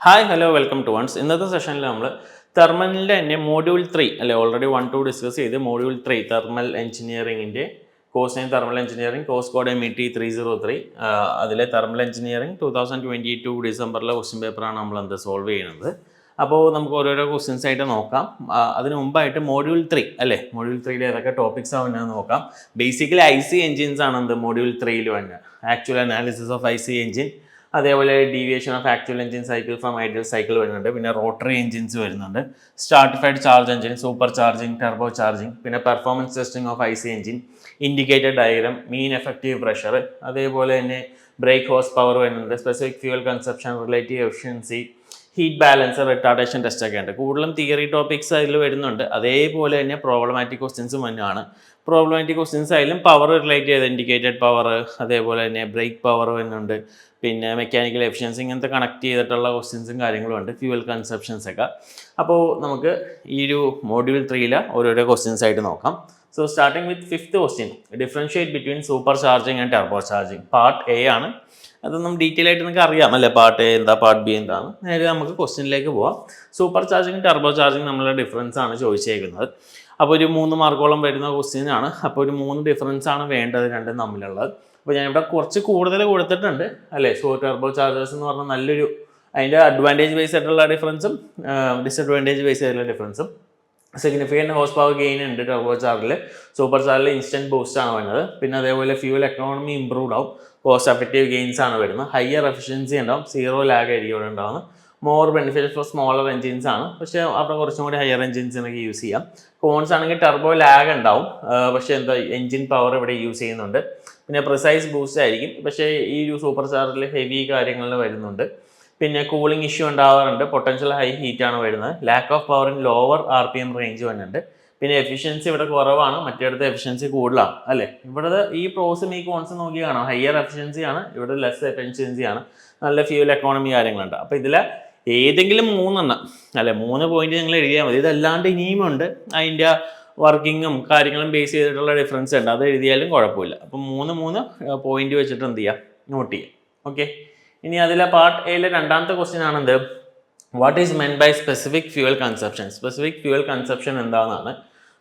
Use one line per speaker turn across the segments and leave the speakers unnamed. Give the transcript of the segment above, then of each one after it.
Hi hello welcome to ones. ഇന്നത്തെ സെഷനിൽ നമ്മൾ തെർമലിൻ്റെ തന്നെ മോഡ്യൂൾ 3 അല്ലെ, ഓൾറെഡി 1-2 ഡിസ്കസ് ചെയ്ത് മോഡ്യൂൾ 3 തെർമൽ എഞ്ചിനീയറിംഗിൻ്റെ course name thermal engineering course code MET 303. അതിലെ തെർമൽ എഞ്ചിനീയറിംഗ് 2022 ഡിസംബറിലെ ക്വസ്റ്റ്യൻ പേപ്പറാണ് നമ്മൾ സോൾവ് ചെയ്യുന്നത്. അപ്പോൾ നമുക്ക് ഓരോരോ ക്വസ്റ്റ്യൻസ് ആയിട്ട് നോക്കാം. അതിന് മുമ്പായിട്ട് മോഡ്യൂൾ 3 അല്ലേ, മോഡ്യൂൾ 3 ഏതൊക്കെ ടോപ്പിക്സ് ആവുന്നതെന്ന് നോക്കാം. ബേസിക്കലി IC എഞ്ചിൻസ് ആണ് മോഡ്യൂൾ 3 വരുന്നത്. Actual analysis of IC engine, അതേപോലെ deviation of actual engine cycle from ideal cycle വരുന്നുണ്ട്. പിന്നെ റോട്ടറി എഞ്ചിൻസ് വരുന്നുണ്ട്, stratified charge engine, supercharging, turbocharging, പിന്നെ performance testing of IC engine, indicated diagram, mean effective pressure, അതേപോലെ തന്നെ brake horse power വരുന്നുണ്ട്, specific fuel consumption, relative efficiency, heat balancer, retardation test ഒക്കെ ഉണ്ട്. കൂടുതലും theory topics അതിൽ വരുന്നുണ്ട്. അതേപോലെ തന്നെ പ്രോബ്ലമാറ്റിക് ക്വസ്റ്റ്യൻസും തന്നെയാണ്. പ്രോബ്ലമാറ്റിക് ക്വസ്റ്റ്യൻസ് ആയാലും പവർ റിലേറ്റ് ചെയ്ത് ഇൻഡിക്കേറ്റഡ് പവർ, അതേപോലെ തന്നെ ബ്രേക്ക് പവർ വരുന്നുണ്ട്, പിന്നെ മെക്കാനിക്കൽ എഫിഷ്യൻസി, ഇങ്ങനത്തെ കണക്ട് ചെയ്തിട്ടുള്ള ക്വസ്റ്റ്യൻസും കാര്യങ്ങളും ഉണ്ട്, ഫ്യൂവൽ കൺസപ്ഷൻസ് ഒക്കെ. അപ്പോൾ നമുക്ക് ഈ ഒരു മോഡ്യൂൾ 3 ഓരോരോ ക്വസ്റ്റ്യൻസ് ആയിട്ട് നോക്കാം. So starting with 5th question, differentiate between super charging and Turbo charging. Part A ആണ്. അതൊന്നും ഡീറ്റെയിൽ ആയിട്ട് നിങ്ങൾക്ക് അറിയാം അല്ലേ, പാർട്ട് A എന്താ, പാർട്ട് B എന്താണ്. നേരെ നമുക്ക് ക്വസ്റ്റ്യനിലേക്ക് പോവാം. സൂപ്പർ ചാർജിങ് ടർബോ ചാർജിങ് നമ്മളുടെ ഡിഫറൻസ് ആണ് ചോദിച്ചേക്കുന്നത്. അപ്പോൾ ഒരു 3 മാർക്കോളം വരുന്ന ക്വസ്റ്റ്യൻ ആണ്. അപ്പോൾ ഒരു 3 ഡിഫറൻസ് ആണ് വേണ്ടത് രണ്ടും തമ്മിലുള്ളത്. അപ്പോൾ ഞാനിവിടെ കുറച്ച് കൂടുതൽ കൊടുത്തിട്ടുണ്ട് അല്ലേ. സോ ടർബോ ചാർജേഴ്സ് എന്ന് പറഞ്ഞാൽ നല്ലൊരു, അതിൻ്റെ അഡ്വാൻറ്റേജ് ബേസ് ആയിട്ടുള്ള ഡിഫറൻസും ഡിസഡ്വാൻറ്റേജ് ബേസ് ആയിട്ടുള്ള ഡിഫറൻസും. സിഗ്നിഫിക്കൻറ്റ് ഹോഴ്സ് പവർ ഗെയിൻ ഉണ്ട് ടർബോ ചാർജിൽ. സൂപ്പർ ചാർജിൽ ഇൻസ്റ്റൻറ്റ് ബൂസ്റ്റ് ആണ് വരുന്നത്. പിന്നെ അതേപോലെ ഫ്യൂവൽ എക്കണോമി ഇംപ്രൂവ്ഡ് ആവും, കോസ്റ്റ് എഫക്റ്റീവ് ഗെയിൻസ് ആണ് വരുന്നത്, ഹയർ എഫിഷ്യൻസി ഉണ്ടാവും, 0 ലാഗ് ആയിരിക്കും ഇവിടെ ഉണ്ടാവുന്നത്. More benefit four smaller engines ആണ്, പക്ഷേ അവിടെ കുറച്ചും കൂടി ഹയർ എഞ്ചിൻസിനൊക്കെ യൂസ് ചെയ്യാം. കോൺസ് ആണെങ്കിൽ ടർബോ ലാഗ് ഉണ്ടാവും, പക്ഷേ എന്താ എഞ്ചിൻ പവർ ഇവിടെ യൂസ് ചെയ്യുന്നുണ്ട്. പിന്നെ പ്രിസൈസ് ബൂസ്റ്റ് ആയിരിക്കും, പക്ഷേ ഈ ഒരു സൂപ്പർ ചാർജിൽ ഹെവി കാര്യങ്ങളിൽ വരുന്നുണ്ട്. പിന്നെ കൂളിംഗ് ഇഷ്യൂ ഉണ്ടാവാറുണ്ട്, പൊട്ടൻഷ്യൽ ഹൈ ഹീറ്റ് ആണ് വരുന്നത്. Lack of power in lower RPM range വരുന്നുണ്ട്. പിന്നെ എഫിഷ്യൻസി ഇവിടെ കുറവാണ്, മറ്റേടത്ത് എഫിഷ്യൻസി കൂടുതലാണ് അല്ലേ. ഇവിടെ ഈ പ്രോസും ഈ കോൺസും നോക്കി കാണാം, ഹയർ എഫിഷ്യൻസി ആണ്, ഇവിടെ ലെസ് എഫിഷ്യൻസി ആണ്, നല്ല ഫ്യൂൽ എക്കോണമി കാര്യങ്ങളുണ്ട്. അപ്പോൾ ഇതിലെ ഏതെങ്കിലും 3 അല്ലെ, 3 പോയിന്റ് നിങ്ങൾ എഴുതിയാൽ മതി. ഇതല്ലാണ്ട് ഇനിയുമുണ്ട് അതിൻ്റെ വർക്കിങ്ങും കാര്യങ്ങളും ബേസ് ചെയ്തിട്ടുള്ള ഡിഫറൻസ് ഉണ്ട്, അത് എഴുതിയാലും കുഴപ്പമില്ല. അപ്പം 3 പോയിന്റ് വെച്ചിട്ട് എന്ത് ചെയ്യുക, നോട്ട് ചെയ്യുക. ഓക്കെ, ഇനി അതിലെ പാർട്ട് എയിലെ രണ്ടാമത്തെ ക്വസ്റ്റ്യൻ ആണെന്ത്, what is meant by specific fuel consumption. Specific fuel consumption എന്താണെന്നാണ്.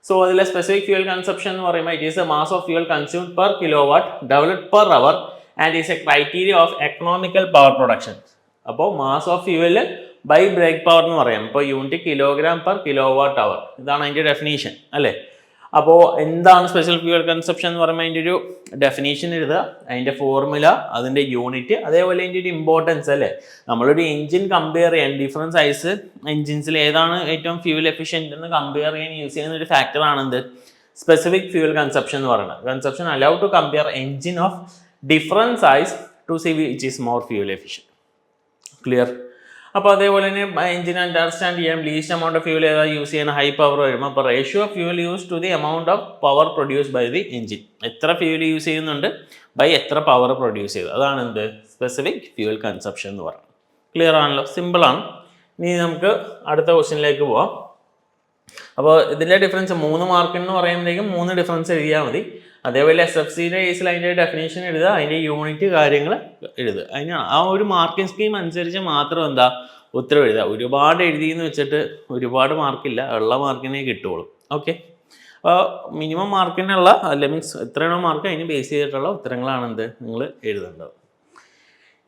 സോ അതിലെ സ്പെസിഫിക് ഫ്യൂവൽ കൺസപ്ഷൻ എന്ന് പറയുമ്പോൾ it is a mass of fuel consumed per kilowatt developed per hour and is a criteria of economical power production. അപ്പോൾ mass of fuel by brake power എന്ന് പറയാം. ഇപ്പോൾ unit kilogram per kilowatt hour, ഇതാണ് അതിൻ്റെ definition അല്ലേ. അപ്പോൾ എന്താണ് special fuel consumption എന്ന് പറയുമ്പോൾ അതിൻ്റെ ഒരു ഡെഫിനേഷൻ എഴുതുക, അതിൻ്റെ ഫോർമുല, അതിൻ്റെ യൂണിറ്റ്, അതേപോലെ അതിൻ്റെ ഒരു ഇമ്പോർട്ടൻസ് അല്ലേ. നമ്മളൊരു എഞ്ചിൻ കമ്പയർ ചെയ്യാൻ ഡിഫറൻറ്റ് സൈസ് എഞ്ചിൻസിൽ ഏതാണ് ഏറ്റവും ഫ്യൂവൽ എഫിഷ്യൻ്റ് എന്ന് കമ്പയർ ചെയ്യാൻ യൂസ് ചെയ്യുന്ന ഒരു ഫാക്ടറാണ് എന്ത്, സ്പെസിഫിക് ഫ്യൂവൽ കൺസപ്ഷൻ എന്ന് പറയുന്നത്. Consumption allow to compare engine of different size to see which is more fuel efficient. Clear. അപ്പോൾ അതേപോലെ തന്നെ എഞ്ചിൻ അണ്ടർസ്റ്റാൻഡ് ചെയ്യാം, ലീസ്റ്റ് എമൗണ്ട് ഓഫ് ഫ്യൂൽ ഏതാ യൂസ് ചെയ്യുന്ന, ഹൈ പവർ വരുമ്പോൾ അപ്പോൾ ratio of fuel use to the amount of power produce by the engine. എത്ര fuel use ചെയ്യുന്നുണ്ട് ബൈ എത്ര പവർ പ്രൊഡ്യൂസ് ചെയ്തു, അതാണ് എന്ത് സ്പെസിഫിക് ഫ്യൂവൽ കൺസപ്ഷൻ എന്ന് പറയുന്നത്. ക്ലിയർ ആണല്ലോ, സിമ്പിളാണ്. ഇനി നമുക്ക് അടുത്ത ക്വസ്റ്റ്യനിലേക്ക് പോവാം. അപ്പോൾ ഇതിൻ്റെ ഡിഫറൻസ് 3 മാർക്കിന് പറയുമ്പോഴേക്കും 3 ഡിഫറൻസ് എഴുതിയാൽ മതി. അതേപോലെ SFCയുടെ കേസിൽ അതിൻ്റെ ഡെഫിനേഷൻ എഴുതുക, അതിൻ്റെ യൂണിറ്റ് കാര്യങ്ങൾ എഴുതുക. അതിന് ആ ഒരു മാർക്കിംഗ് സ്കീം അനുസരിച്ച് മാത്രം എന്താ ഉത്തരം എഴുതുക. ഒരുപാട് എഴുതിയെന്ന് വെച്ചിട്ട് ഒരുപാട് മാർക്കില്ല, ഉള്ള മാർക്കിനെ കിട്ടുള്ളൂ. ഓക്കെ, അപ്പോൾ മിനിമം മാർക്കിനുള്ള അല്ലെ മീൻസ് എത്രയാണോ മാർക്ക് അതിന് ബേസ് ചെയ്തിട്ടുള്ള ഉത്തരങ്ങളാണ് എന്ത് നിങ്ങൾ എഴുതേണ്ടത്.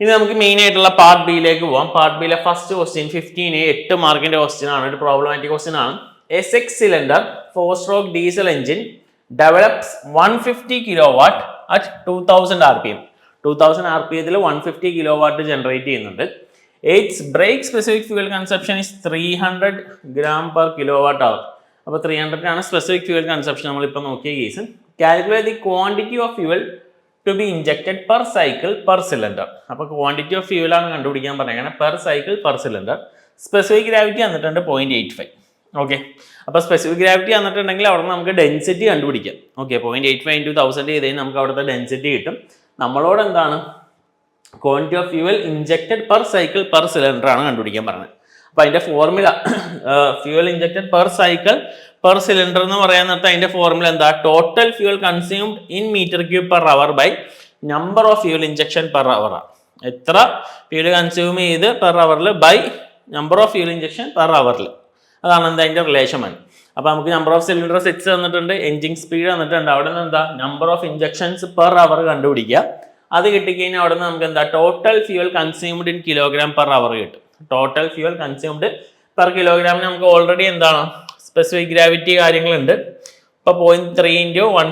ഇനി നമുക്ക് മെയിൻ ആയിട്ടുള്ള പാർട്ട് ബിയിലേക്ക് പോവാം. പാർട്ട് ബിയിലെ ഫസ്റ്റ് ക്വസ്റ്റ്യൻ 15 8 മാർക്കിൻ്റെ ക്വസ്റ്റ്യൻ ആണ്, ഒരു പ്രോബ്ലമാറ്റിക് ക്വസ്റ്റ്യൻ ആണ്. A 6-cylinder 4-stroke diesel engine develops 150 kilowatt at 2000 RPM. 2000 RPM 150 kilowatt generate ചെയ്യുന്നുണ്ട്. Its brake specific fuel consumption is 300 gram per kilowatt hour. അപ്പോൾ 300 ആണ് സ്പെസിഫിക് ഫ്യൂവൽ കൺസപ്ഷൻ നമ്മളിപ്പോൾ നോക്കിയ case. Calculate the quantity of fuel to be injected per cycle per cylinder. അപ്പോൾ quantity of fuel ആണ് കണ്ടുപിടിക്കാൻ പറയുന്നത്, per cycle per cylinder. Specific gravity വന്നിട്ടുണ്ട് 0.85. Okay, അപ്പോൾ സ്പെസിഫിക് ഗ്രാവിറ്റി വന്നിട്ടുണ്ടെങ്കിൽ അവിടെ നിന്ന് നമുക്ക് ഡെൻസിറ്റി കണ്ടുപിടിക്കാം. ഓക്കെ, 0.85 into 1000 ചെയ്ത് കഴിഞ്ഞാൽ നമുക്ക് അവിടുത്തെ ഡെൻസിറ്റി കിട്ടും. നമ്മളോട് എന്താണ് quantity of fuel injected per cycle per cylinder ആണ് കണ്ടുപിടിക്കാൻ പറഞ്ഞത്. അപ്പോൾ അതിൻ്റെ formula fuel injected per cycle per cylinder എന്ന് പറയാൻ നേരത്തെ അതിൻ്റെ ഫോർമുല എന്താ, total fuel consumed in meter cube per hour by number of fuel injection per hour. എത്ര ഫ്യൂൽ കൺസ്യൂം ചെയ്ത് പെർ അവറിൽ by number of fuel injection per അവറിൽ. അതാണ് എന്താ അതിൻ്റെ റിലേഷൻ ആണ്. അപ്പോൾ നമുക്ക് നമ്പർ ഓഫ് സിലിണ്ടർ സെറ്റ്സ് തന്നിട്ടുണ്ട്, എഞ്ചിൻ സ്പീഡ് തന്നിട്ടുണ്ട്, അവിടെ നിന്ന് എന്താ number of injections per hour കണ്ടുപിടിക്കുക. അത് കിട്ടിക്കഴിഞ്ഞാൽ അവിടെ നിന്ന് നമുക്ക് എന്താ total fuel consumed in kilogram per hour കിട്ടും. ടോട്ടൽ ഫ്യൂൽ കൺസ്യൂംഡ് പെർ കിലോഗ്രാമിന് നമുക്ക് ഓൾറെഡി എന്താണ് സ്പെസിഫിക് ഗ്രാവിറ്റി കാര്യങ്ങളുണ്ട്. ഇപ്പോൾ 0.3 × 1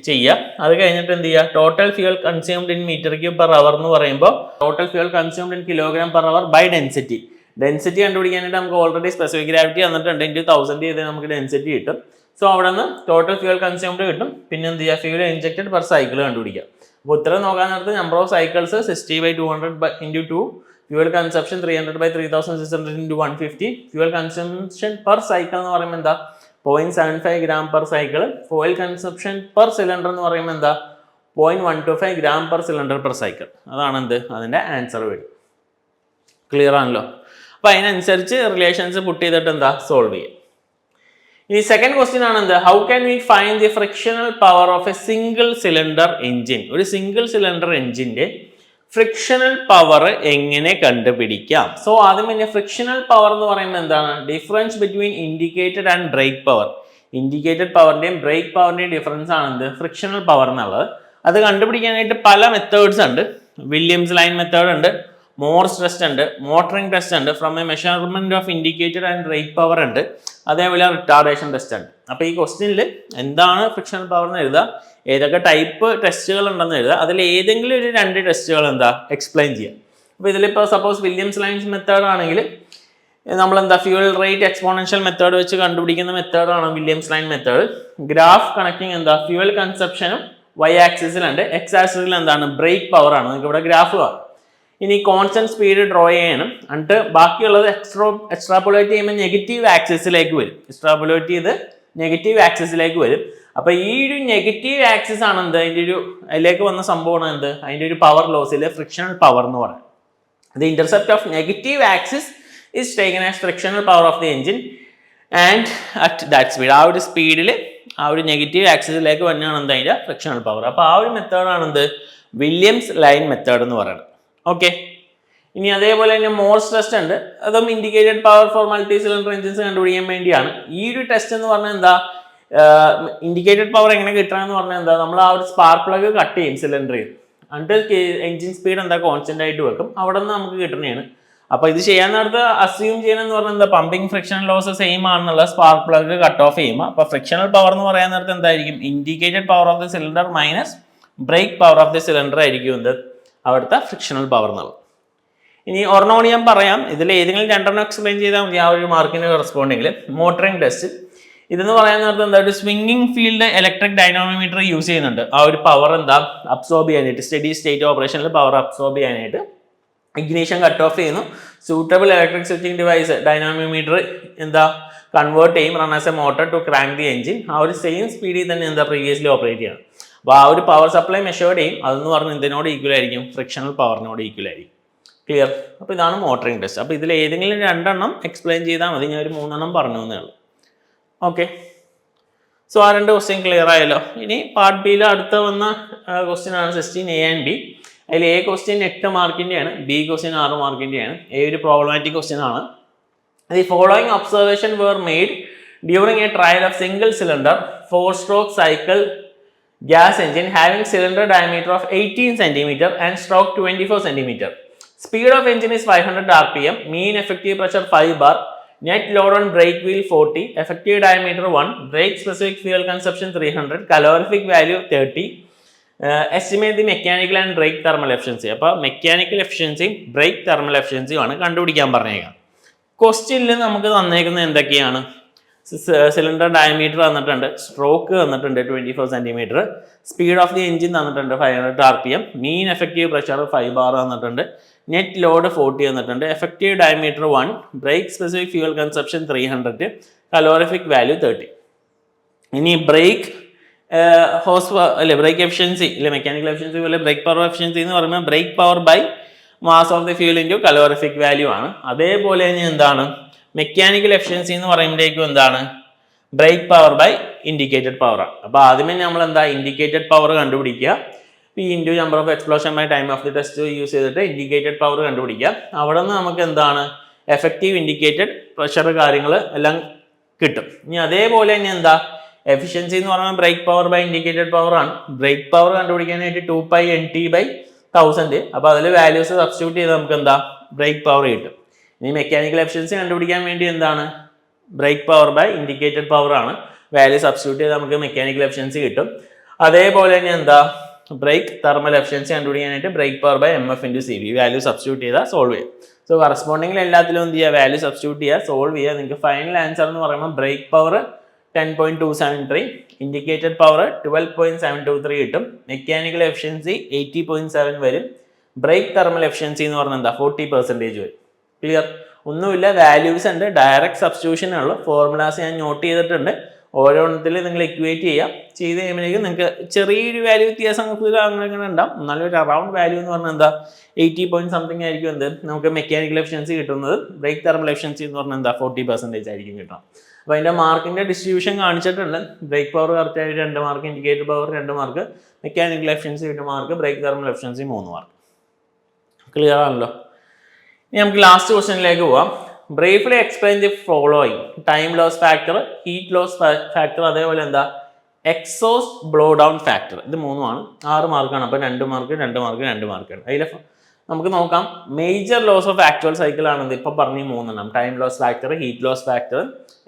ചെയ്യുക. അത് കഴിഞ്ഞിട്ട് എന്ത് ചെയ്യുക, total fuel consumed in meter cube per hour എന്ന് പറയുമ്പോൾ total fuel consumed in kilogram per hour by density. Density കണ്ടുപിടിക്കാനായിട്ട് നമുക്ക് ഓൾറെഡി സ്പെസിഫിക് ഗ്രാവിറ്റി തന്നിട്ടുണ്ട്, ഇൻറ്റു 1000 ചെയ്ത് നമുക്ക് ഡെൻസിറ്റി കിട്ടും. സോ അവിടെ നിന്ന് ടോട്ടൽ ഫ്യൂൽ കൺസ്യൂംഡ് കിട്ടും. പിന്നെ എന്ത് ചെയ്യുക, ഫ്യൂൽ ഇഞ്ചക്റ്റഡ് പെർ സൈക്കിൾ കണ്ടുപിടിക്കുക. അപ്പോൾ ഉത്തരം നോക്കാൻ നേരത്ത് number of cycles 60/200 × 2, fuel consumption 300/3600 × 150. Fuel consumption per cycle എന്ന് പറയുമ്പോൾ എന്താ 0.75 gram per cycle. Fuel consumption per cylinder എന്ന് പറയുമ്പോൾ എന്താ 0.125 gram per cylinder per cycle. അതാണ് എന്ത് അതിൻ്റെ ആൻസർ വരും. ക്ലിയർ ആണല്ലോ. അപ്പോൾ അതിനനുസരിച്ച് റിലേഷൻസ് പുട്ട് ചെയ്തിട്ട് എന്താ സോൾവ് ചെയ്യുക. ഈ സെക്കൻഡ് ക്വസ്റ്റ്യൻ ആണ് എന്ത്, how can we find the frictional power of A single cylinder engine. ഒരു സിംഗിൾ സിലിണ്ടർ എഞ്ചിൻ്റെ ഫ്രിക്ഷണൽ പവർ എങ്ങനെ കണ്ടുപിടിക്കാം. സോ ആദ്യം തന്നെ ഫ്രിക്ഷണൽ പവർ എന്ന് പറയുമ്പോൾ എന്താണ്, difference between indicated and brake power. Indicated പവറിന്റെയും ബ്രേക്ക് പവറിന്റെയും ഡിഫറൻസ് ആണ് എന്ത് ഫ്രിക്ഷണൽ പവർ എന്നുള്ളത്. അത് കണ്ടുപിടിക്കാനായിട്ട് പല മെത്തേഡ്സ് ഉണ്ട്. വില്യംസ് ലൈൻ മെത്തേഡ് ഉണ്ട്, മോർസ് ടെസ്റ്റ് ഉണ്ട്, മോട്ടറിംഗ് ടെസ്റ്റ് ഉണ്ട്, from A measurement of indicated and brake power ഉണ്ട്, അതേപോലെ റിട്ടാർഡേഷൻ ടെസ്റ്റ് ഉണ്ട്. അപ്പോൾ ഈ ക്വസ്റ്റ്യനിൽ എന്താണ് ഫ്രിക്ഷണൽ പവർ എന്ന് എഴുതുക, ഏതൊക്കെ ടൈപ്പ് ടെസ്റ്റുകൾ ഉണ്ടെന്ന് എഴുതുക, അതിൽ ഏതെങ്കിലും ഒരു 2 ടെസ്റ്റുകൾ എന്താ എക്സ്പ്ലെയിൻ ചെയ്യുക. അപ്പോൾ ഇതിലിപ്പോൾ സപ്പോസ് വില്യംസ് ലൈൻസ് മെത്തേഡ് ആണെങ്കിൽ നമ്മളെന്താ ഫ്യൂൽ റേറ്റ് എക്സ്പോണൻഷ്യൽ മെത്തേഡ് വെച്ച് കണ്ടുപിടിക്കുന്ന മെത്തേഡാണ് Williams line method. Graph connecting എന്താ ഫ്യൂൽ കൺസപ്ഷനും y ആക്സിസിലുണ്ട്, x ആക്സിസിൽ എന്താണ് ബ്രേക്ക് പവർ ആണ്. നിങ്ങൾക്ക് ഇവിടെ ഗ്രാഫ് കാണാം. ഇനി കോൺസ്റ്റന്റ് സ്പീഡ് ഡ്രോ ചെയ്യണം, എന്നിട്ട് ബാക്കിയുള്ളത് എക്സ്ട്രാപുലേറ്റ് ചെയ്യുമ്പോൾ നെഗറ്റീവ് ആക്സിസിലേക്ക് വരും. എക്സ്ട്രാപുലേറ്റ് ചെയ്ത് നെഗറ്റീവ് ആക്സിസിലേക്ക് വരും. അപ്പോൾ ഈ ഒരു നെഗറ്റീവ് ആക്സിസ് ആണ് എന്ത് അതിൻ്റെ ഒരു അതിലേക്ക് വന്ന സംഭവമാണ് എന്ത് അതിൻ്റെ ഒരു പവർ ലോസിൽ ഫ്രിക്ഷണൽ പവർ എന്ന് പറയുന്നത്. The intercept of negative axis is taken as frictional power of the engine and at that speed. ആ ഒരു സ്പീഡിൽ ആ ഒരു നെഗറ്റീവ് ആക്സിസിലേക്ക് വന്നാണ് എന്ത് അതിൻ്റെ ഫ്രിക്ഷണൽ പവർ. അപ്പോൾ ആ ഒരു മെത്തേഡാണ് എന്ത് വില്യംസ് ലൈൻ മെത്തേഡ് എന്ന് പറയുന്നത്. ഓക്കെ. ഇനി അതേപോലെ തന്നെ മോർസ് ടെസ്റ്റ് ഉണ്ട്, അതും indicated power for multi cylinder engines കണ്ടുപിടിക്കാൻ വേണ്ടിയാണ്. ഈ ഒരു ടെസ്റ്റ് എന്ന് പറഞ്ഞാൽ എന്താ ഇൻഡിക്കേറ്റഡ് പവർ എങ്ങനെ കിട്ടണമെന്ന് പറഞ്ഞാൽ എന്താ നമ്മൾ ആ ഒരു സ്പാർക്ക് പ്ലഗ് കട്ട് ചെയ്യും സിലിണ്ടറിൽ, എന്നിട്ട് എഞ്ചിൻ സ്പീഡ് എന്താ കോൺസ്റ്റന്റ് ആയിട്ട് വെക്കും, അവിടെ നിന്ന് നമുക്ക് കിട്ടുന്നതാണ്. അപ്പോൾ ഇത് ചെയ്യാൻ നേരത്ത് അസ്യൂം ചെയ്യണമെന്ന് പറഞ്ഞാൽ എന്താ പമ്പിംഗ് ഫ്രിക്ഷൻ ലോസ് സെയിം ആണെന്നുള്ള സ്പാർക്ക് പ്ലഗ് കട്ട് ഓഫ് ചെയ്യുമ്പോൾ. അപ്പോൾ ഫ്രിക്ഷണൽ പവർ എന്ന് പറയാൻ നേരത്ത് എന്തായിരിക്കും indicated power of the cylinder minus break power of the cylinder ആയിരിക്കും എന്ത് അവിടുത്തെ ഫ്രിക്ഷണൽ പവർ എന്നുള്ളത്. ഇനി ഒരെണ്ണം ഞാൻ പറയാം, ഇതിൽ ഏതെങ്കിലും 2 എക്സ്പ്ലെയിൻ ചെയ്താൽ മതി ആ ഒരു മാർക്കിന് കറസ്പോണ്ടിങ്ങിൽ. മോട്ടറിംഗ് ടെസ്റ്റ് ഇതെന്ന് പറയാൻ നേരത്തെ എന്താ ഒരു swinging field electric dynamometer use ചെയ്യുന്നുണ്ട്. ആ ഒരു പവർ എന്താ അബ്സോർബ് ചെയ്യാനായിട്ട്, സ്റ്റഡി സ്റ്റേറ്റ് ഓപ്പറേഷനിൽ പവർ അബ്സോർബ് ചെയ്യാനായിട്ട് ഇഗ്നീഷൻ കട്ട് ഓഫ് ചെയ്യുന്നു. Suitable electric switching device dynamometer എന്താ കൺവേർട്ട് ചെയ്യും run as a motor to crank the engine. ആ ഒരു സെയിം സ്പീഡിൽ തന്നെ എന്താ പ്രീവിയസ്ലി ഓപ്പറേറ്റ് ചെയ്യണം. അപ്പോൾ ആ ഒരു പവർ സപ്ലൈ മെഷേർഡ് ചെയ്യും. അതെന്ന് പറഞ്ഞാൽ ഇതിനോട് ഈക്വൽ ആയിരിക്കും, ഫ്രിക്ഷണൽ പവറിനോട് ഈക്വൽ ആയിരിക്കും. ക്ലിയർ. അപ്പോൾ ഇതാണ് മോട്ടറിംഗ് ടെസ്റ്റ്. അപ്പോൾ ഇതിൽ ഏതെങ്കിലും 2 എക്സ്പ്ലെയിൻ ചെയ്താൽ മതി, ഞാൻ ഒരു 3 പറഞ്ഞു എന്നേ ഉള്ളൂ. ഓക്കെ. സോ ആ 2 ക്വസ്റ്റ്യൻ ക്ലിയർ ആയല്ലോ. ഇനി പാർട്ട് ബിയിൽ അടുത്ത വന്ന ക്വസ്റ്റ്യൻ ആണ് 16A ആൻഡ് B. അതിൽ A ക്വസ്റ്റ്യൻ 8 മാർക്കിൻ്റെയാണ്, B ക്വസ്റ്റ്യൻ 6 മാർക്കിൻ്റെയാണ്. ഒരു പ്രോബ്ലമാറ്റിക് ക്വസ്റ്റ്യൻ ആണ്. The following observation were made during a trial of single cylinder 4-stroke cycle gas engine having cylinder diameter of 18 cm and stroke 24 cm. Speed of engine is 500 rpm, mean effective pressure 5 bar, net load on brake wheel 40, effective diameter 1, brake specific fuel consumption 300, calorific value 30. Estimate the mechanical and brake thermal efficiency. അപ്പോൾ mechanical എഫിഷ്യൻസിയും break thermal എഫിഷ്യൻസിയും ആണ് കണ്ടുപിടിക്കാൻ പറഞ്ഞേക്കാം. ക്വസ്റ്റ്യനിൽ നമുക്ക് തന്നേക്കുന്നത് എന്തൊക്കെയാണ്, cylinder diameter തന്നിട്ടുണ്ട്, stroke തന്നിട്ടുണ്ട് 24 cm, speed of the engine തന്നിട്ടുണ്ട് 500 rpm, mean effective pressure 5 bar തന്നിട്ടുണ്ട്, നെറ്റ് ലോഡ് 40 തന്നിട്ടുണ്ട്, effective diameter 1, brake specific fuel consumption 300, calorific value 30. ഇനി brake brake efficiency mechanical efficiency പോലെ ബ്രേക്ക് പവർ എഫിഷ്യൻസി എന്ന് പറയുമ്പോൾ brake power by mass of the fuel into calorific value ആണ്. അതേപോലെ തന്നെ എന്താണ് മെക്കാനിക്കൽ എഫിഷ്യൻസി എന്ന് പറയുമ്പോഴേക്കും എന്താണ് brake power by indicated power ആണ്. അപ്പോൾ ആദ്യമേ നമ്മൾ എന്താ ഇൻഡിക്കേറ്റഡ് പവർ കണ്ടുപിടിക്കുക, P into number of explosion by time of the test use ചെയ്തിട്ട് ഇൻഡിക്കേറ്റഡ് പവർ കണ്ടുപിടിക്കാം. അവിടെ നിന്ന് നമുക്ക് എന്താണ് എഫക്റ്റീവ് ഇൻഡിക്കേറ്റഡ് പ്രഷർ കാര്യങ്ങൾ എല്ലാം കിട്ടും. ഇനി അതേപോലെ തന്നെ എന്താ എഫിഷ്യൻസി എന്ന് പറഞ്ഞാൽ brake power by indicated power ആണ്. ബ്രേക്ക് പവർ കണ്ടുപിടിക്കാനായിട്ട് 2π/NT/1000. അപ്പോൾ അതിൽ വാല്യൂസ് സബ്സ്റ്റിറ്റ്യൂട്ട് ചെയ്ത് നമുക്ക് എന്താ ബ്രേക്ക് പവർ കിട്ടും. ഇനി മെക്കാനിക്കൽ എഫിഷ്യൻസി കണ്ടുപിടിക്കാൻ വേണ്ടി എന്താണ് brake power by indicated power ആണ്. വാല്യൂ സബ്സ്റ്റിറ്റ്യൂട്ട് ചെയ്ത് നമുക്ക് മെക്കാനിക്കൽ എഫിഷ്യൻസി കിട്ടും. അതേപോലെ തന്നെ എന്താ ബ്രേക്ക് തെർമൽ എഫിഷ്യൻസി കണ്ടുപിടിക്കാനായിട്ട് brake power by MF/CV value substitute ചെയ്താൽ സോൾവ് ചെയ്യും. സോ കറസ്പോണ്ടിങ്ങിൽ എല്ലാത്തിലും എന്ത് ചെയ്യുക വാല്യൂ സബ്സ്റ്റിറ്റ്യൂട്ട് ചെയ്യുക, സോൾവ് ചെയ്യുക. നിങ്ങൾക്ക് ഫൈനൽ ആൻസർ എന്ന് പറയുമ്പോൾ ബ്രേക്ക് പവർ 10.273, ഇൻഡിക്കേറ്റഡ് പവർ 12.723 കിട്ടും. മെക്കാനിക്കൽ എഫിഷ്യൻസി 80.7 വരും. ബ്രേക്ക് തെർമൽ എഫിഷ്യൻസി എന്ന് പറഞ്ഞാൽ എന്താ 40% വരും. ക്ലിയർ? ഒന്നുമില്ല, വാല്യൂസ് ഉണ്ട്, ഡയറക്റ്റ് സബ്സ്റ്റിറ്റ്യൂഷൻ ഉള്ളു. ഫോർമുലാസ് ഞാൻ നോട്ട് ചെയ്തിട്ടുണ്ട്. ഓരോന്നത്തിൽ നിങ്ങൾ ഇക്വേറ്റ് ചെയ്യുക. ചെയ്ത് കഴിയുമ്പോഴേക്കും നിങ്ങൾക്ക് ചെറിയൊരു വാല്യൂ വ്യത്യാസം അങ്ങനെ ഉണ്ടാവും. എന്നാലും ഒരു അറൗണ്ട് വാല്യൂ എന്ന് പറഞ്ഞാൽ എന്താ 80 ആയിരിക്കും എന്ത് നമുക്ക് മെക്കാനിക്കൽ എഫിഷ്യൻസി കിട്ടുന്നത്. ബ്രേക്ക് തെർമൽ എഫിഷ്യൻസി എന്ന് പറഞ്ഞാൽ എന്താ 40% ആയിരിക്കും കിട്ടും. അപ്പോൾ അതിൻ്റെ മാർക്കിൻ്റെ ഡിസ്ട്രിബ്യൂഷൻ കാണിച്ചിട്ടുണ്ട്. ബ്രേക്ക് പവർ കറക്റ്റായിട്ട് 2 mark, indicator power 2 mark, mechanical efficiency 2 mark, brake thermal efficiency 3 mark. Clear ആണല്ലോ? ഇനി നമുക്ക് ലാസ്റ്റ് ക്വസ്റ്റ്യനിലേക്ക് പോവാം. Briefly explain the following. Time loss factor, heat loss factor, അതേപോലെ എന്താ എക്സോസ്റ്റ് ബ്ലോ ഡൗൺ ഫാക്ടർ. ഇത് 3 6 മാർക്കാണ്. അപ്പോൾ 2 മാർക്ക് 2 മാർക്ക് 2 മാർക്കാണ്. അതിൽ നമുക്ക് നോക്കാം. Major loss of actual cycle ആണെന്ന് ഇപ്പോൾ പറഞ്ഞ 3 time loss factor, heat loss factor,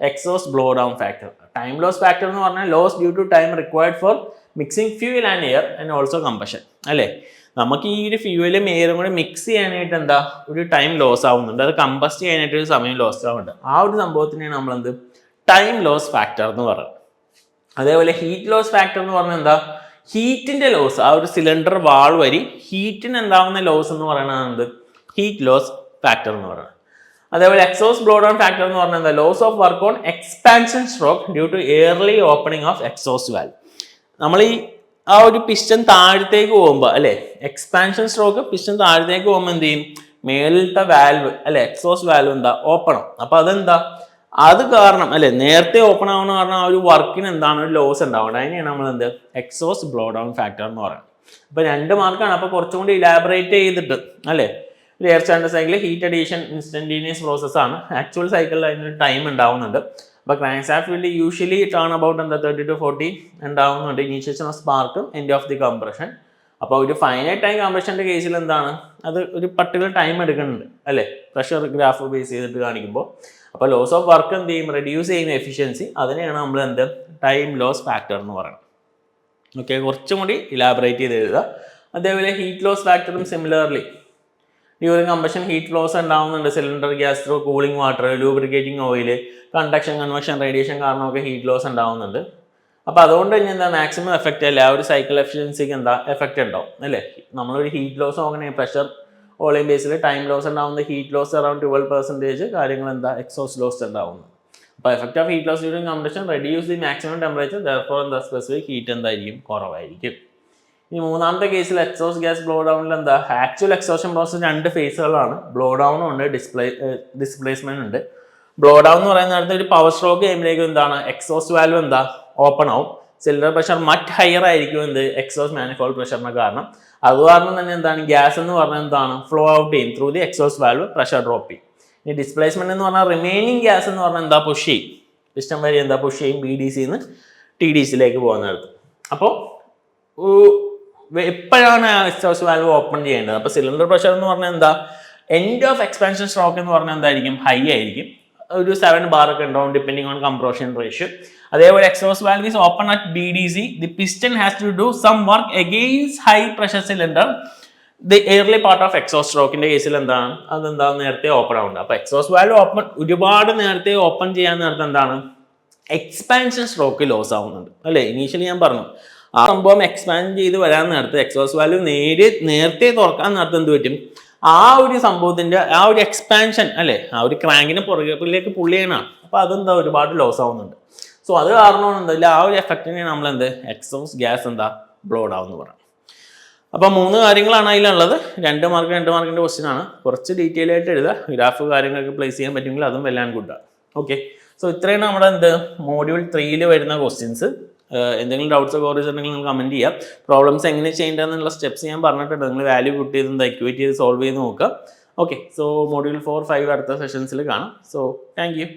exhaust blow down factor. Time loss factor എന്ന് പറഞ്ഞാൽ loss due to time required for mixing fuel and air and also combustion. അല്ലേ, നമുക്ക് ഈ ഒരു ഫ്യൂവലും എയറും കൂടെ മിക്സ് ചെയ്യാനായിട്ട് എന്താ ഒരു ടൈം ലോസ് ആവുന്നുണ്ട്. അത് കമ്പസ്റ്റ് ചെയ്യാനായിട്ട് ഒരു സമയം ലോസ് ആവുന്നുണ്ട്. ആ ഒരു സംഭവത്തിനെയാണ് നമ്മളെന്ത് ടൈം ലോസ് ഫാക്ടർ എന്ന് പറയുന്നത്. അതേപോലെ ഹീറ്റ് ലോസ് ഫാക്ടർ എന്ന് പറഞ്ഞാൽ എന്താ ഹീറ്റിന്റെ ലോസ്, ആ ഒരു സിലിണ്ടർ വാൾ വഴി ഹീറ്റിന് ഉണ്ടാവുന്ന ലോസ് എന്ന് പറയുന്നത് ഹീറ്റ് ലോസ് ഫാക്ടർ എന്ന് പറയുന്നത്. അതേപോലെ എക്സോസ്റ്റ് ബ്ലോ ഡൗൺ ഫാക്ടർ എന്ന് പറഞ്ഞാൽ എന്താ loss of work on expansion stroke due to early opening of exhaust valve. നമ്മൾ ഈ ആ ഒരു പിസ്റ്റൺ താഴത്തേക്ക് പോകുമ്പോൾ അല്ലെ എക്സ്പാൻഷൻ സ്ട്രോക്ക് പിസ്റ്റൺ താഴത്തേക്ക് പോകുമ്പോൾ എന്ത് ചെയ്യും മേളിലത്തെ വാൽവ് അല്ലെ എക്സോസ്റ്റ് വാൽവ് എന്താ ഓപ്പൺ ആവും. അപ്പൊ അതെന്താ അത് കാരണം അല്ലെ നേരത്തെ ഓപ്പൺ ആവുന്ന കാരണം ആ ഒരു വർക്കിന് എന്താണ് ഒരു ലോസ് ഉണ്ടാവുന്നത്. അതിനെയാണ് നമ്മൾ എന്ത് എക്സോസ്റ്റ് ബ്ലോ ഡൗൺ ഫാക്ടർ എന്ന് പറയുന്നത്. അപ്പൊ 2 മാർക്കാണ്. അപ്പൊ കുറച്ചും കൂടി ഇലാബറേറ്റ് ചെയ്തിട്ട് അല്ലെ ഒരു air standard cycle heat addition instantaneous process ആണ്. ആക്ച്വൽ സൈക്കിളിൽ അതിനൊരു ടൈം ഉണ്ടാവുന്നുണ്ട്. അപ്പോൾ crankshaft will usually turn about എന്താ 30 to 40 ഉണ്ടാവുന്നുണ്ട്. ഇനീഷ്യേഷൻ ഓഫ് സ്പാർക്കും എൻഡ് ഓഫ് ദി കംപ്രഷൻ. അപ്പോൾ ഒരു ഫൈനൈറ്റ് ടൈം കംപ്രഷൻ്റെ കേസിൽ എന്താണ് അത് ഒരു പർട്ടിക്കുലർ ടൈം എടുക്കുന്നുണ്ട് അല്ലേ പ്രഷർ ഗ്രാഫ് ബേസ് ചെയ്തിട്ട് കാണിക്കുമ്പോൾ. അപ്പോൾ ലോസ് ഓഫ് വർക്ക് എന്ത് ചെയ്യും റെഡ്യൂസ് ചെയ്യുന്ന എഫിഷ്യൻസി, അതിനെയാണ് നമ്മൾ എന്ത് ടൈം ലോസ് ഫാക്ടർ എന്ന് പറയുന്നത്. ഓക്കെ, കുറച്ചും കൂടി ഇലാബറേറ്റ് ചെയ്ത് എഴുതുക. അതേപോലെ ഹീറ്റ് ലോസ് ഫാക്ടറും similarly during combustion heat loss ഉണ്ടാവുന്നുണ്ട്. Cylinder gas through cooling water, lubricating oil, conduction convection radiation കാരണമൊക്കെ ഹീറ്റ് ലോസ് ഉണ്ടാവുന്നുണ്ട്. അപ്പോൾ അതുകൊണ്ട് തന്നെ എന്താ മാക്സിമം എഫക്റ്റ് അല്ലേ ആ ഒരു സൈക്കിൾ എഫിഷ്യൻസിക്ക് എന്താ എഫക്റ്റ് ഉണ്ടാവും അല്ലേ. നമ്മളൊരു ഹീറ്റ് ലോസ് നോക്കണേ പ്രഷർ വോളിയം ബേസിൽ ടൈം ലോസ് ഉണ്ടാവുന്നത് ഹീറ്റ് ലോസ് അറൌണ്ട് 12% കാര്യങ്ങൾ എന്താ എക്സോസ്റ്റ് ലോസ് ഉണ്ടാവുന്നത്. അപ്പോൾ effect of heat loss during combustion reduce the maximum temperature therefore എന്താ സ്പെസിഫിക് ഹീറ്റ് എന്തായിരിക്കും കുറവായിരിക്കും. ഇനി മൂന്നാമത്തെ കേസിൽ എക്സോസ്റ്റ് ഗ്യാസ് ബ്ലോ ഡൗണിൽ എന്താ ആക്ച്വൽ എക്സോഷൻ പ്രോസസ് 2 ഫേസുകളാണ്. ബ്ലോ ഡൗണും ഉണ്ട്, ഡിസ്പ്ലേസ്മെന്റ് ഉണ്ട്. ബ്ലോ ഡൗൺ എന്ന് പറയുന്ന നേരത്തെ ഒരു പവർ സ്ട്രോക്ക് ചെയ്യുമ്പോഴേക്കും എന്താണ് എക്സോസ്റ്റ് വാൽവ് എന്താ ഓപ്പൺ ആവും. സിലിണ്ടർ പ്രഷർ മറ്റ് ഹയർ ആയിരിക്കും എന്ത് എക്സോസ്റ്റ് മാനിഫോൾഡ് പ്രഷറിന് കാരണം. അത് കാരണം തന്നെ എന്താണ് ഗ്യാസ് എന്ന് പറഞ്ഞാൽ എന്താണ് ഫ്ലോ ഔട്ട് ചെയ്യും through the exhaust valve, pressure drop ചെയ്യും. ഇനി ഡിസ്പ്ലേസ്മെന്റ് എന്ന് പറഞ്ഞാൽ റിമൈനിങ് ഗ്യാസ് എന്ന് പറഞ്ഞാൽ എന്താ പുഷ് ചെയ്യും പിസ്റ്റൺ വഴി എന്താ പുഷ് ചെയ്യും BDCന്ന് TDCയിലേക്ക് പോകുന്നിടത്ത്. അപ്പോൾ എപ്പോഴാണ് എക്സോസ്റ്റ് വാൽവ് ഓപ്പൺ ചെയ്യേണ്ടത്? അപ്പോൾ സിലിണ്ടർ പ്രഷർ എന്ന് പറഞ്ഞാൽ എന്താ എൻഡ് ഓഫ് എക്സ്പാൻഷൻ സ്ട്രോക്ക് എന്ന് പറഞ്ഞാൽ എന്തായിരിക്കും ഹൈ ആയിരിക്കും. ഒരു 7 bar ഒക്കെ ഉണ്ടാവും ഡിപ്പെൻഡിങ് ഓൺ കംപ്രഷൻ റേഷ്യോ. അതേപോലെ exhaust valve is open at BDC. The piston has to do some work against high pressure cylinder. The early part of exhaust സ്ട്രോക്കിന്റെ കേസിൽ എന്താണ് അതെന്താ നേരത്തെ ഓപ്പൺ ആവുന്നത്. അപ്പോൾ എക്സോസ്റ്റ് വാൽവ് ഓപ്പൺ ഒരുപാട് നേരത്തെ ഓപ്പൺ ചെയ്യാൻ നേരത്തെ എന്താണ് എക്സ്പാൻഷൻ സ്ട്രോക്ക് ലോസ് ആവുന്നുണ്ട് അല്ലേ. ഇനീഷ്യലി ഞാൻ പറഞ്ഞു ആ സംഭവം എക്സ്പാൻഡ് ചെയ്ത് വരാൻ നേരത്തെ എക്സോസ്റ്റ് വാൽവ് നേരത്തെ തുറക്കാൻ നേരത്തെ എന്ത് പറ്റും ആ ഒരു സംഭവത്തിന്റെ ആ ഒരു എക്സ്പാൻഷൻ അല്ലെ ആ ഒരു ക്രാങ്കിന് പുറകിലേക്ക് പുള്ളി ചെയ്യണമാണ്. അപ്പോൾ അതെന്താ ഒരുപാട് ലോസ് ആവുന്നുണ്ട്. സോ അത് കാരണമാണ് എന്താ ആ ഒരു എഫക്റ്റിനെ നമ്മൾ എന്ത് എക്സോസ്റ്റ് ഗ്യാസ് എന്താ ബ്ലോ ഡൗൺ എന്ന് പറയാം. അപ്പോൾ 3 കാര്യങ്ങളാണ് അതിലുള്ളത്. 2 മാർക്കിന്റെ ക്വസ്റ്റ്യൻ ആണ്. കുറച്ച് ഡീറ്റെയിൽ ആയിട്ട് എഴുതുക. ഗ്രാഫ് കാര്യങ്ങളൊക്കെ പ്ലേസ് ചെയ്യാൻ പറ്റുമെങ്കിൽ അതും വെല്ലാൻ ഗുഡാണ്. ഓക്കെ, സോ ഇത്രയാണ് നമ്മുടെ എന്ത് മോഡ്യൂൾ 3 വരുന്ന ക്വസ്റ്റ്യൻസ്. എന്തെങ്കിലും ഡൗട്ട്സ് കോറീസ് ഉണ്ടെങ്കിൽ നിങ്ങൾ കമൻറ്റ് ചെയ്യുക. പ്രോബ്ലംസ് എങ്ങനെ ചെയ്യേണ്ടതെന്നുള്ള സ്റ്റെപ്സ് ഞാൻ പറഞ്ഞിട്ടുണ്ട്. നിങ്ങൾ വാല്യൂ പുട്ട് ചെയ്ത് ഇക്വേറ്റ് ചെയ്ത് സോൾവ് ചെയ്ത് നോക്കുക. ഓക്കെ, സോ മൊഡ്യൂൾ 4, 5 അടുത്ത സെഷൻസിൽ കാണാം. So thank you.